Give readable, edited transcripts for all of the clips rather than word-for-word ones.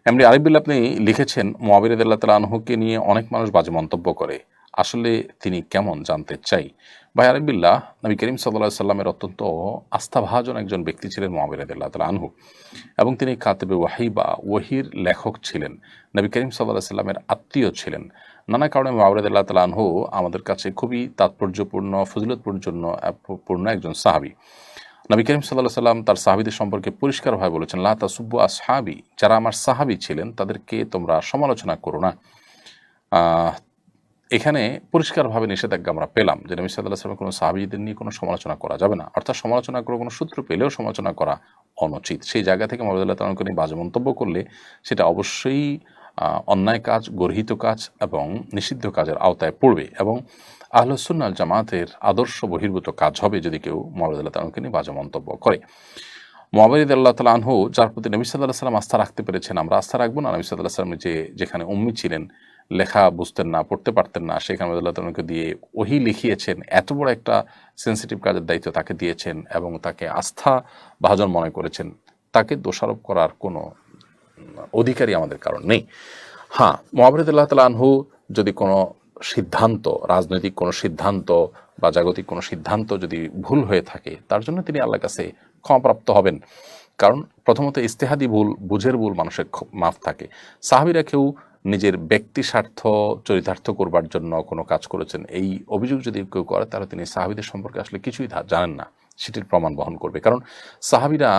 এমনি আরিফুল্লাহ আপনি লিখেছেন, মুআবিয়া রাদিয়াল্লাহু তাআলা আনহুকে নিয়ে অনেক মানুষ বাজে মন্তব্য করে, আসলে তিনি কেমন জানতে চাই। ভাই আরিফুল্লাহ, নবী করিম সাল্লাল্লাহু আলাইহি সাল্লামের অত্যন্ত আস্থাভাজন একজন ব্যক্তি ছিলেন মুআবিয়া রাদিয়াল্লাহু তাআলা আনহু, এবং তিনি কাতিবে ওয়াহি বা ওহির লেখক ছিলেন। নবী করিম সাল্লাল্লাহু আলাইহি সাল্লামের আত্মীয় ছিলেন। নানা কারণে মুআবিয়া রাদিয়াল্লাহু তাআলা আনহু আমাদের কাছে খুবই তাৎপর্যপূর্ণ, ফজিলতপূর্ণ একজন সাহাবী। নবী করিম সাল্লাল্লাহু আলাইহি সাল্লাম তার সাহাবীদের সম্পর্কে পরিষ্কারভাবে বলেছেন, লা তাসুব্বু আসহাবি, যারা আমার সাহাবী ছিলেন তাদেরকে তোমরা সমালোচনা করো না। আহ, এখানে পরিষ্কারভাবে নিষেধাজ্ঞা আমরা পেলাম যে নবী সাল্লাল্লাহু আলাইহি সাল্লাম কোনো সাহাবীদের নিয়ে কোনো সমালোচনা করা যাবে না, অর্থাৎ সমালোচনা করে কোনো সূত্র পেলেও সমালোচনা করা অনুচিত। সেই জায়গা থেকে মুআবিয়া রাদিয়াল্লাহু তাআলাকে নিয়ে বাজে মন্তব্য করলে সেটা অবশ্যই অন্যায় কাজ, গর্হিত কাজ এবং নিষিদ্ধ কাজের আওতায় পড়বে, এবং আহলুস সুন্নাহ ওয়াল জামাতের আদর্শ বহির্ভূত কাজ হবে যদি কেউ মুআবিয়া রাদিয়াল্লাহু তাআলাকে নিয়ে বাজে মন্তব্য করে। মুআবিয়া রাদিয়াল্লাহু তাআলা আনহু, যার প্রতি নবী সাল্লাল্লাহু আলাইহি সাল্লাম আস্থা রাখতে পেরেছেন, আমরা আস্থা রাখবো না? নবী সাল্লাল্লাহু আলাইহি সাল্লাম যেখানে উম্মি ছিলেন, লেখা বুঝতেন না, পড়তে পারতেন না, সেখানে রাদিয়াল্লাহু তাআলাকে দিয়ে ওহী লিখিয়েছেন, এত বড় একটা সেন্সিটিভ কাজের দায়িত্ব তাকে দিয়েছেন এবং তাকে আস্থা ভাজন মনে করেছেন, তাকে দোষারোপ করার কোনো অধিকারই আমাদের কারণ নেই। হ্যাঁ, মুআবিয়া রাদিয়াল্লাহু তাআলা আনহু যদি কোনো সিদ্ধান্ত, রাজনৈতিক কোনো সিদ্ধান্ত বা জাগতিক কোনো সিদ্ধান্ত যদি ভুল হয়ে থাকে, তার জন্য তিনি আল্লাহর কাছে ক্ষমাপ্রাপ্ত হবেন। কারণ প্রথমত ইজতিহাদি ভুল, বুঝের ভুল মানুষের মাফ থাকে। সাহাবীরা কেউ নিজের ব্যক্তি স্বার্থ চরিতার্থ করবার জন্য কোনো কাজ করেছেন, এই অভিযোগ যদি কেউ করে, তাহলে তিনি সাহাবীদের সম্পর্কে আসলে কিছুই জানেন না, সেটির প্রমাণ বহন করবে। কারণ সাহাবীরা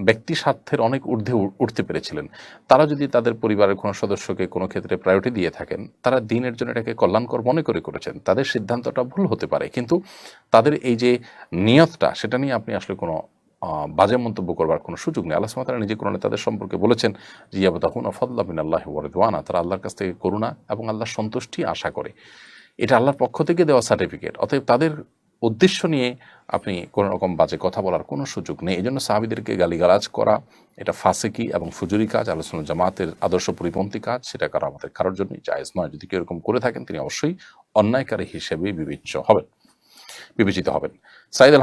ব্যক্তি স্বার্থের অনেক ঊর্ধ্বে উঠতে পেরেছিলেন। তারা যদি তাদের পরিবারের কোনো সদস্যকে কোনো ক্ষেত্রে প্রায়োরিটি দিয়ে থাকেন, তারা দ্বীনের জন্য এটাকে কল্যাণকর মনে করে করেছেন। তাদের সিদ্ধান্তটা ভুল হতে পারে, কিন্তু তাদের এই যে নিয়তটা, সেটা নিয়ে আপনি আসলে কোনো বাজে মন্তব্য করবার কোনো সুযোগ নেই। আল্লাহ সুবহানাহু ওয়া তাআলা নিজে কোরআনে তাদের সম্পর্কে বলেছেন যে ইয়াবতাগুনা ফাদলা মিনাল্লাহি ওয়া রিদওয়ানা, তারা আল্লাহর কাছ থেকে করুণা এবং আল্লাহর সন্তুষ্টি আশা করে। এটা আল্লাহর পক্ষ থেকে দেওয়া সার্টিফিকেট। অতএব তাদের উদ্দেশ্য নিয়ে আপনি কোনো রকম বাজে কথা বলার কোনো সুযোগ নেই। এই জন্য সাহাবীদেরকে গালিগালাজ করা, এটা ফাসিকি এবং ফুজুরি কাজ, আহলুস সুন্নাহ জামাতের আদর্শ পরিপন্থী কাজ, সেটা করা আমাদের কারোর জন্যই জায়েজ নয়। যদি কেউ এরকম করে থাকেন, তিনি অবশ্যই অন্যায়কারী হিসেবে বিবেচিত হবেন। সাইদ আল